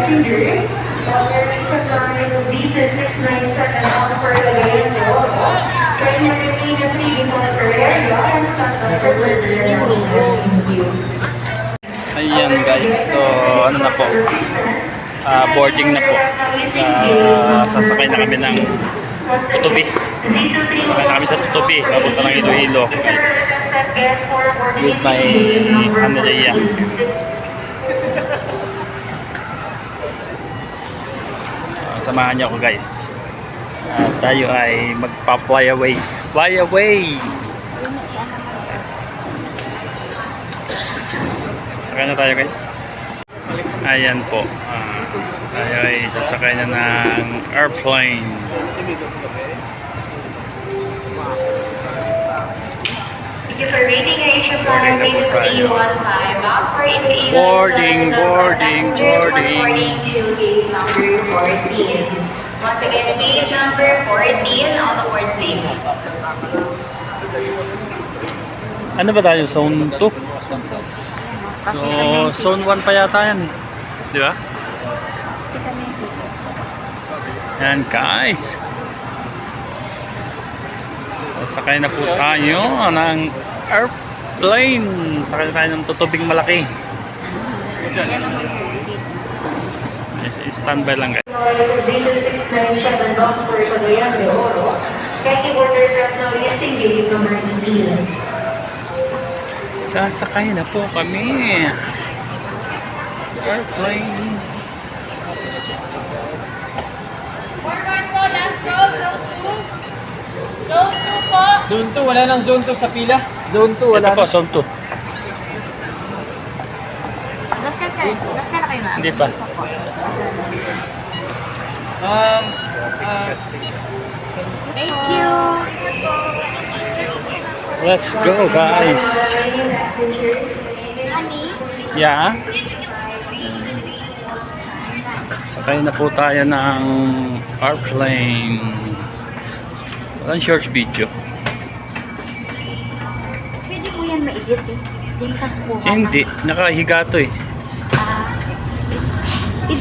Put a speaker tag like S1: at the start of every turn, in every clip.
S1: passengers, reservation line Z2697 on for Cagayan de Oro. Train will remain at leaving for area and stand by for further announcement. Thank you.
S2: Ayan guys, so ano na po, boarding na po. Sasakay na kami ng Tutubi. Sasakay na kami sa Tutubi, papunta ng Iloilo with my Andrea. Samahan niyo ako guys. Tayo ay magpa-fly away. Fly away! Sakay na tayo guys. Ayan po. Tayo ay sasakay na ng airplane.
S1: Thank you for reading Asia Flight Z2315 up for Iloilo.
S2: Boarding, boarding, boarding.
S1: Boarding to gate number 14. Once again, gate number 14, all aboard please.
S2: Ano ba tayo? Zone 2? So, zone 1 pa yata yan. Di ba? Yan guys. Sakay na po tayo ng airplane. Sakay na tayo ng tutubing malaki. Standby lang guys.
S1: 0697 bound for Cagayan de Oro. Kindly board aircraft now using gate number 18.
S2: Sasakay na po kami sa airplane.
S3: Forward po, last go, zone 2. Zone 2 po.
S4: Zone 2, wala nang zone 2 sa pila. Zone 2, wala
S2: Ito po, zone 2.
S3: Last ka na kayo na.
S2: Hindi pa.
S3: Thank you.
S2: Let's go guys.
S3: Honey.
S2: Yeah. Sakay na po tayo ng airplane. Walang short video.
S3: Pwede po yan ma-edit eh. Diyan ka kukuha na.
S2: Hindi, nakahiga to eh.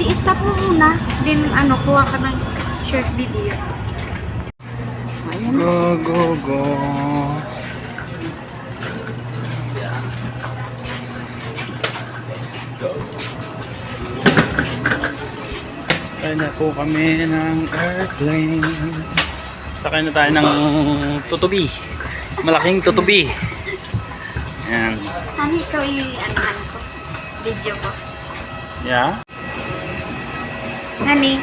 S3: I-stop mo muna. Then kuha ka ng short video. Ayan na.
S2: Go, go, go. Sakay na po kami ng airplane. Sakay na tayo ng tutubi. Malaking tutubi. Yan.
S3: Honey, ikaw yung ko. Video ko.
S2: Yeah.
S3: Honey.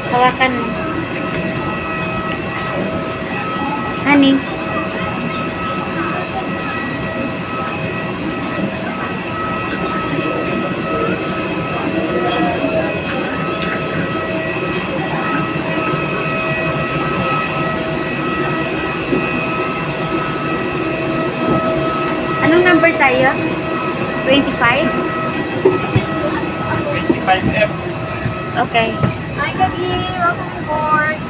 S3: Hawakan mo. Honey. Anong number tayo? 25?
S2: 25F.
S3: Okay. Hi, Gabi. Welcome aboard.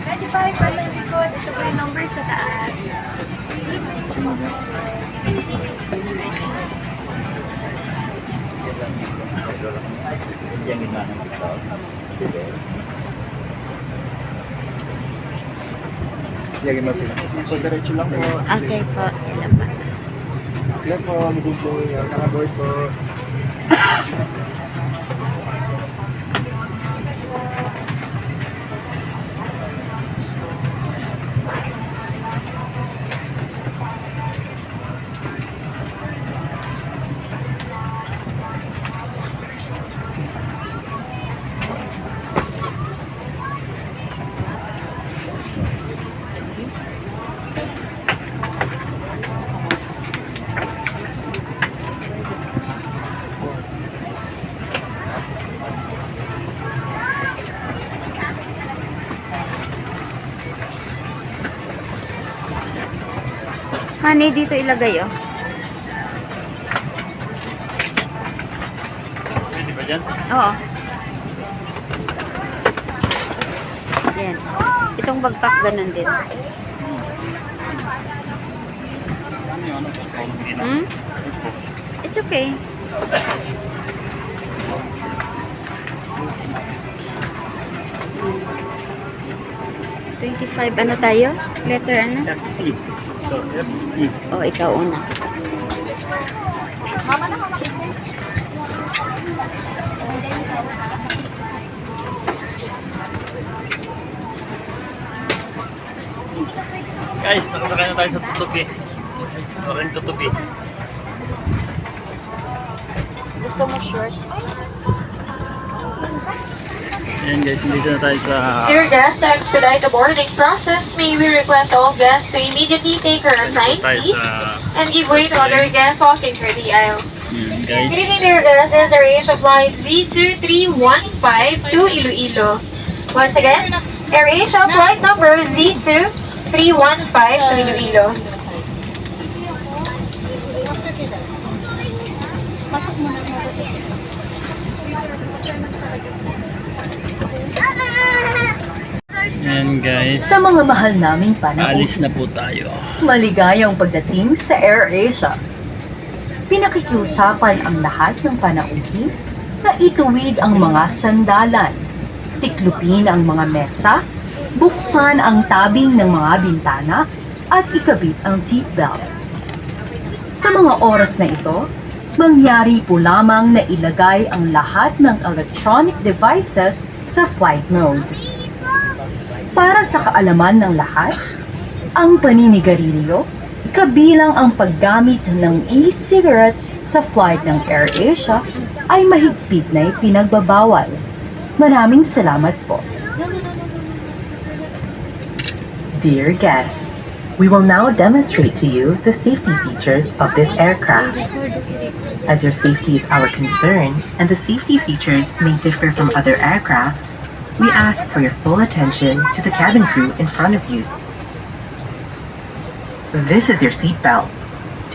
S3: 25 pa lang likod. Ito po yung number sa taas.
S4: Lagyan mo sila. Diretso lang po.
S3: Okay po. Ilan pa?
S4: Yan po, medyo po. Nakaboard po.
S3: Honey, dito ilagay oh.
S2: Pwede ba dyan?
S3: Oo. Ayan. Itong bagpak ganun din. Hmm? It's okay. $25 ano tayo? Letter ano? Oh, ikaw una.
S2: Guys, nakasakay na tayo sa tutubi. Orange tutubi.
S3: Gusto mo short?
S2: Ayan guys, dito na tayo sa...
S1: Dear guests, to expedite the boarding process, may we request all guests to immediately take their assigned
S2: tayo
S1: seats
S2: sa...
S1: and give way to other guests walking through the aisle.
S2: Ayan guys.
S1: Good evening, dear guests. This is the range of flight Z2315 to Iloilo. Once again, AirAsia flight number Z2315 to Iloilo.
S2: Ayan guys.
S5: Sa mga mahal naming panahon,
S2: Alis na po tayo.
S5: maligayang pagdating sa AirAsia. Pinakikiusapan ang lahat ng panauhin na ituwid ang mga sandalan, tiklupin ang mga mesa, buksan ang tabing ng mga bintana, at ikabit ang seatbelt. Sa mga oras na ito, mangyari po lamang na ilagay ang lahat ng electronic devices sa flight mode. Para sa kaalaman ng lahat, ang paninigarilyo, kabilang ang paggamit ng e-cigarettes sa flight ng AirAsia ay mahigpit na ipinagbabawal. Maraming salamat po.
S6: Dear guests, we will now demonstrate to you the safety features of this aircraft. As your safety is our concern and the safety features may differ from other aircraft, we ask for your full attention to the cabin crew in front of you. This is your seat belt.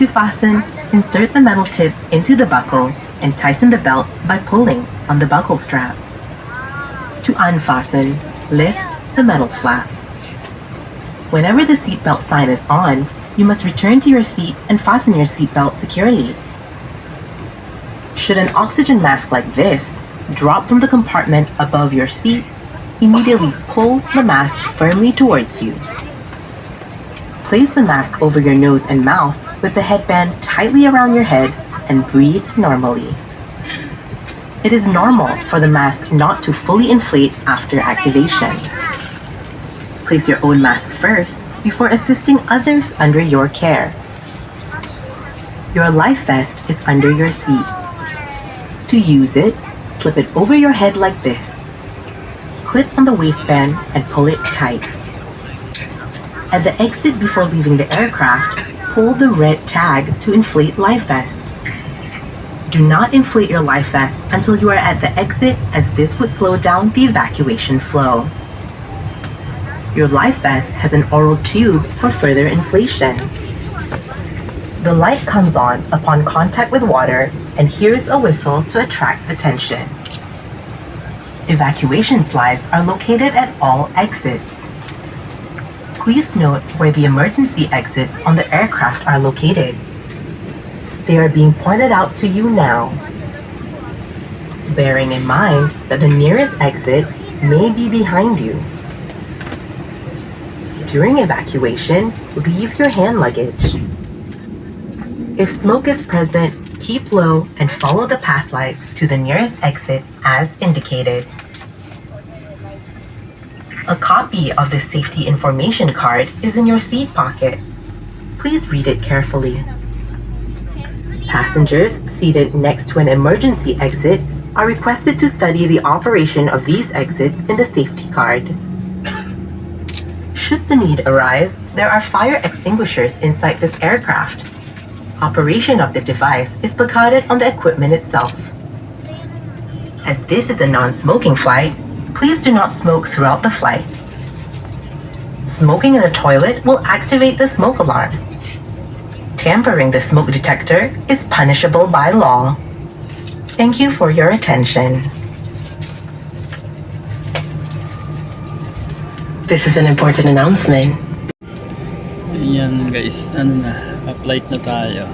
S6: To fasten, insert the metal tip into the buckle and tighten the belt by pulling on the buckle straps. To unfasten, lift the metal flap. Whenever the seatbelt sign is on, you must return to your seat and fasten your seatbelt securely. Should an oxygen mask like this drop from the compartment above your seat, immediately pull the mask firmly towards you. Place the mask over your nose and mouth with the headband tightly around your head and breathe normally. It is normal for the mask not to fully inflate after activation. Place your own mask first before assisting others under your care. Your life vest is under your seat. To use it, slip it over your head like this. Clip on the waistband and pull it tight. At the exit before leaving the aircraft, pull the red tag to inflate life vest. Do not inflate your life vest until you are at the exit, as this would slow down the evacuation flow. Your life vest has an oral tube for further inflation. The light comes on upon contact with water, and here's a whistle to attract attention. Evacuation slides are located at all exits. Please note where the emergency exits on the aircraft are located. They are being pointed out to you now. Bearing in mind that the nearest exit may be behind you. During evacuation, leave your hand luggage. If smoke is present, keep low and follow the path lights to the nearest exit as indicated. A copy of the safety information card is in your seat pocket. Please read it carefully. Passengers seated next to an emergency exit are requested to study the operation of these exits in the safety card. Should the need arise, there are fire extinguishers inside this aircraft. Operation of the device is placarded on the equipment itself. As this is a non-smoking flight, please do not smoke throughout the flight. Smoking in the toilet will activate the smoke alarm. Tampering the smoke detector is punishable by law. Thank you for your attention. This is an important announcement.
S2: Ayan guys, ano na, flight na tayo.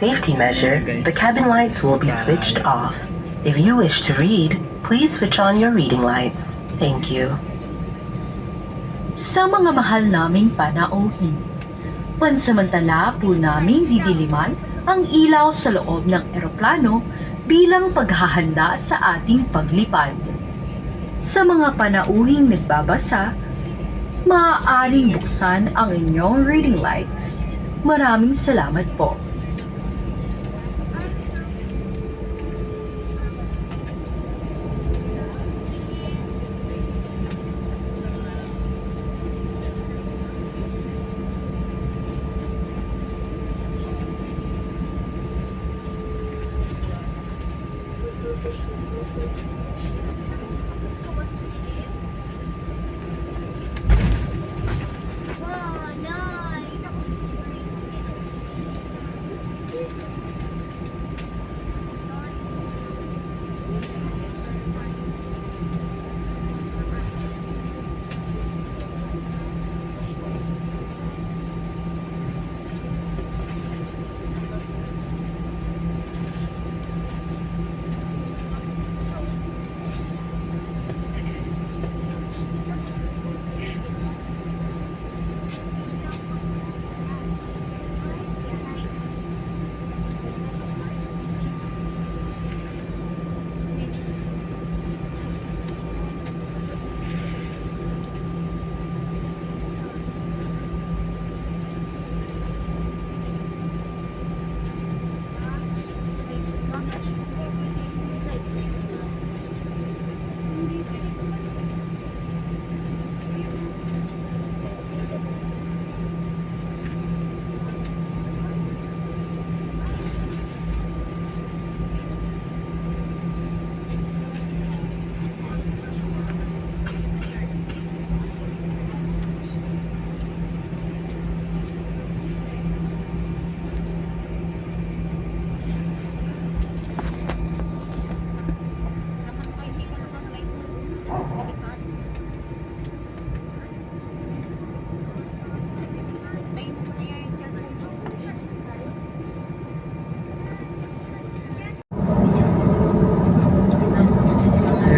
S6: Safety measure, the cabin lights will be switched off. If you wish to read, please switch on your reading lights. Thank you.
S5: Sa mga mahal naming panauhin, pansamantala po naming didiliman ang ilaw sa loob ng eroplano bilang paghahanda sa ating paglipad. Sa mga panauhing nagbabasa, maaaring buksan ang inyong reading lights. Maraming salamat po.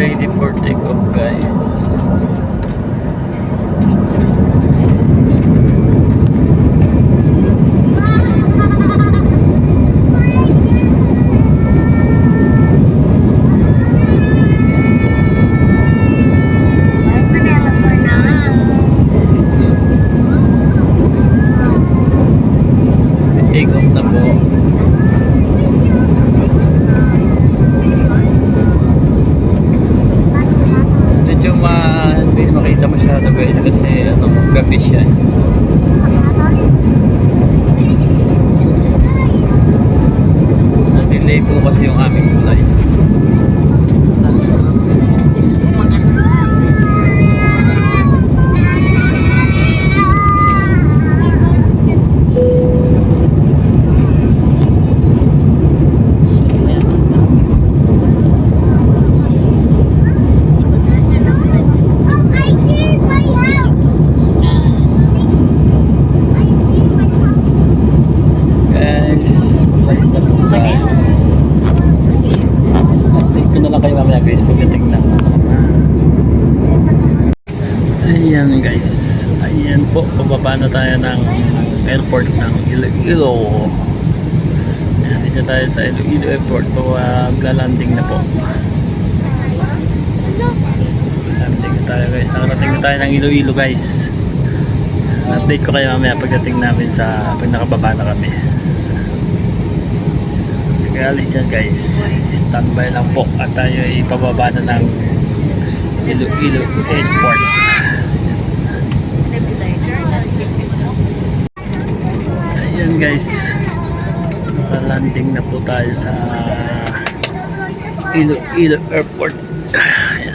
S2: Ready for takeoff guys. Take off na po. Medyo hindi makita masyado guys kasi gabi siya. Na-delay po kasi yung aming flight. Ayan guys, ayan po, pababa na tayo ng airport ng Iloilo. Ayan, dito tayo sa Iloilo Airport, magla-landing na po. Landing na tayo guys, nakarating na tayo ng Iloilo guys. Update ko kayo mamaya pagdating namin pag nakababa na kami. Nag-alis dyan guys, standby lang po at tayo ay pababa na ng Iloilo Airport. Ayan guys, naka-landing na po tayo sa Iloilo Airport. Ayan.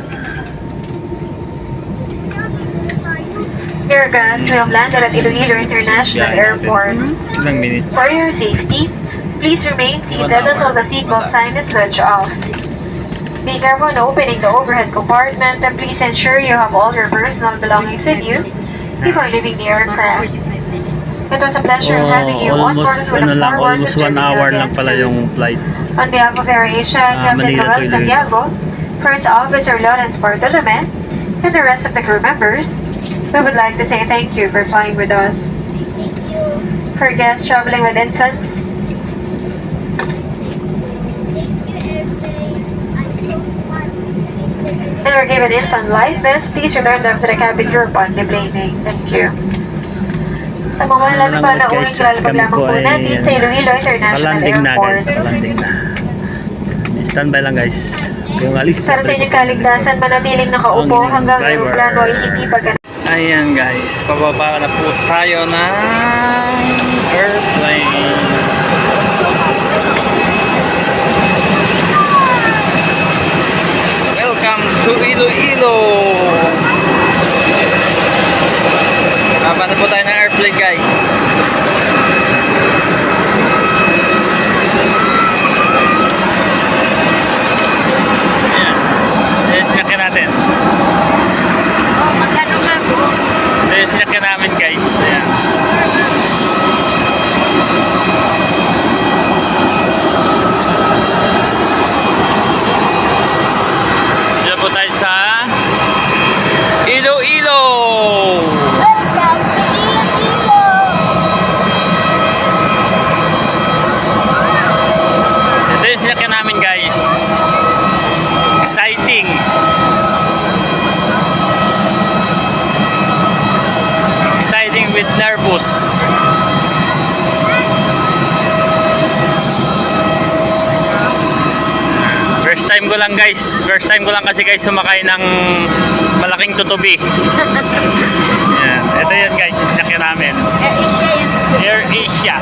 S1: Dear guests, we have landed at Iloilo International Airport.
S2: Ilang minutes?
S1: For your safety, please remain seated until the seatbelt sign is switched off. Be careful when opening the overhead compartment and please ensure you have all your personal belongings with you before leaving the aircraft. It was a pleasure having you on board
S2: Almost,
S1: and we look forward to
S2: almost 1
S1: serving you
S2: hour
S1: again
S2: lang pala
S1: soon.
S2: yung flight.
S1: On behalf of AirAsia, Captain
S2: Manila to
S1: Noel
S2: Iloilo.
S1: Santiago, First Officer Lawrence Bartolome, and the rest of the crew members, we would like to say thank you for flying with us. For guests traveling with infants, and were given infant life vests, please return them to the cabin crew upon deplaning. Thank you. Sa mga labi pa na uwing lalabag lamang po natin sa Iloilo International
S2: Nakalanding na guys,
S1: Airport.
S2: nakalanding na. Standby lang guys. Yung alis.
S1: Para sa inyong kaligtasan, manatiling nakaupo
S2: Ang
S1: hanggang
S2: driver.
S1: aeroplano ay hindi pagka
S2: Ayan guys, pababa na po tayo ng airplane. Welcome to Iloilo! Baba na po tayo ng airplane guys. Ayan. Ayan, sinakyan natin. Ayan, sinakyan namin guys. Ayan. Diyan po tayo sa Iloilo! Ito yung sinakyan namin guys. Exciting! Exciting with nervous. First time ko lang guys. First time ko lang kasi guys sumakay ng malaking tutubi. Yan. Ito yun guys, yung sinakyan namin. Air Asia.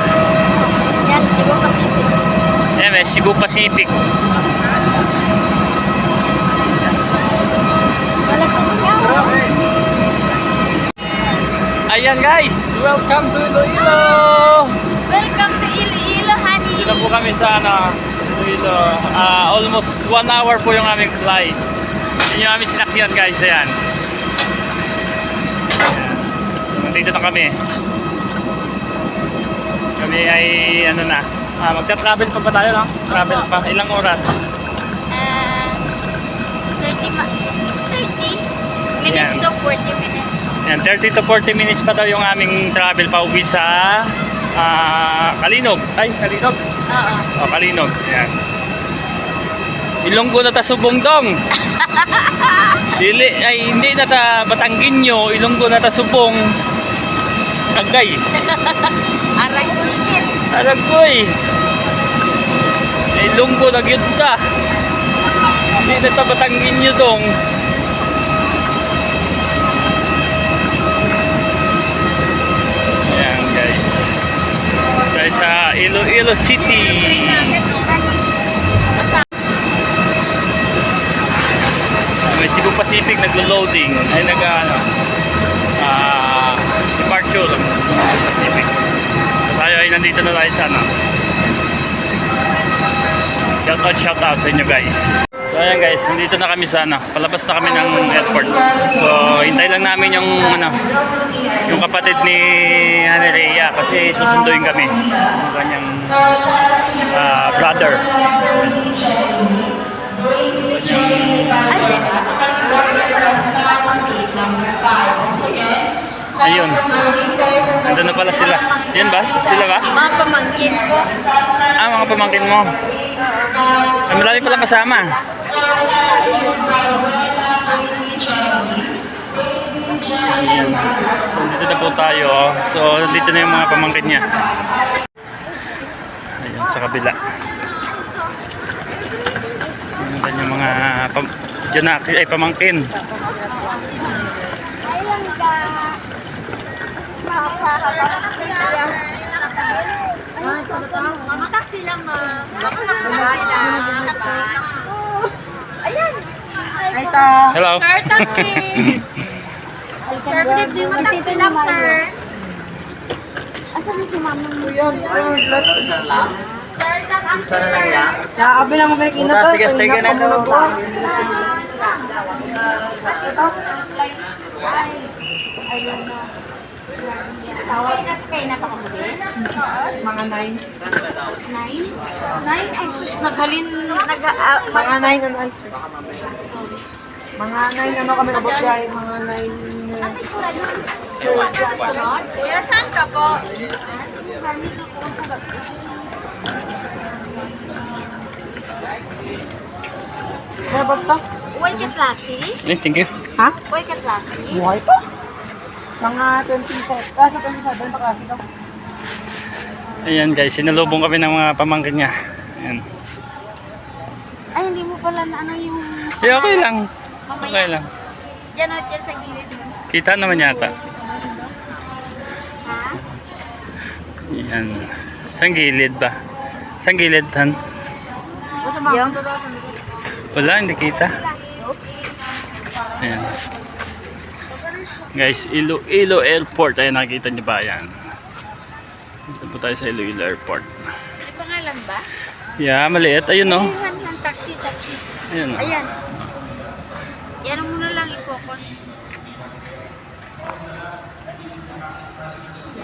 S2: Yan, Cebu Pacific. Ayan guys, welcome to Iloilo!
S3: Welcome to Iloilo, honey!
S2: Dito po kami sa Iloilo. Almost 1 hour po yung aming flight. Yun yung aming sinakyan guys, ayan. So, nandito na kami. Kami ay magta-travel pa ba tayo, no? Travel pa. Ilang oras?
S3: 30 minutes
S2: Yan.
S3: to 40 minutes.
S2: Yan, 30 to 40 minutes pa daw yung aming travel pa uwi sa Kalinog. Ay, Kalinog?
S3: Oo.
S2: O, Kalinog. Yan. Ilonggo na ta Subong dong. Hindi na ta Batangginyo, Ilonggo na ta Subong. Agay.
S3: Aray ko ulit.
S2: Aragoy. Ilonggo na gyud ta. Hindi na ta Batangginyo dong. Ayan guys. Tayo sa Iloilo City. May Cebu Pacific naglo-loading ay departure Pacific. So tayo ay nandito na tayo sa shout out sa inyo guys. So ayan guys, nandito na kami sa palabas na kami ng airport. So hintay lang namin yung kapatid ni Hane Rhea kasi susunduin kami yung kanyang brother. Ayun. Nandun na pala sila. Yan ba? Sila ba?
S3: Mga pamangkin ko.
S2: Mga pamangkin mo. Ay, marami palang kasama. Ayan. Dito na po tayo. So, dito na yung mga pamangkin niya. Ayun, sa kabila. Yung kanyang mga pamangkin.
S3: Taxi lang, ma'am. Ayan.
S4: Ito.
S2: Hello.
S3: Sir, taxi. Matito lang, sir. Asan na si mama mo?
S4: Yun, isa lang. Isa na lang yan.
S7: Nakakabila mo kayo kinata.
S4: Sige, stay na ito.
S3: Kaya napakamuli?
S7: Mga 9.
S3: 9? 9? Ay, sus, naghalin,
S7: Mga 9 ano. Mga 9 ano kami nabot guys. Mga 9.
S3: Kuya, saan ka po?
S7: Kaya ba ito?
S3: Uy, ka klase?
S2: Thank you.
S7: Ha?
S3: Uy, ka klase?
S7: Buhay pa. Mga 27. Sa 27 pa kasi daw.
S2: Ayan guys, sinalubong kami ng mga pamangkin niya. Ayan.
S3: Ay, hindi mo pala na ano yung...
S2: Okay lang. Okay lang.
S3: Diyan o, dyan sa gilid mo.
S2: Kita naman yata.
S3: Ha?
S2: Ayan. Saan gilid ba? Saan gilid, Han?
S3: Yung?
S2: Wala, hindi kita. Ayan. Guys, Iloilo Airport. Ayan, nakikita niyo ba? Ayan. Dito po tayo sa Iloilo Airport.
S3: May pangalan ba?
S2: Yeah, maliit. Ayun, no?
S3: Ayun, taxi.
S2: Ayun, no?
S3: Ayan. Yan mo na lang i-focus.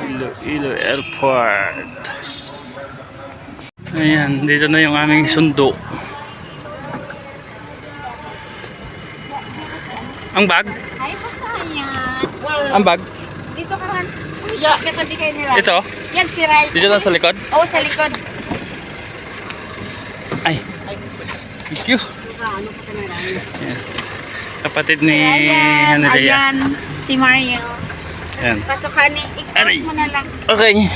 S2: Iloilo Airport. Ayan, dito na yung aming sundo. Ang bag?
S3: Ay, basahan yan.
S2: Ang bag?
S3: Dito ka rin. Yeah, katabi kayo nila.
S2: Ito?
S3: Yan, si Rai.
S2: Dito lang sa likod?
S3: Oo, sa likod.
S2: Ay. Thank you. Ayan. Kapatid ni Hanadea.
S3: Ayan, si Mario.
S2: Ayan.
S3: Pasukan ni,
S2: Aray.
S3: i-close mo na lang.
S2: Okay.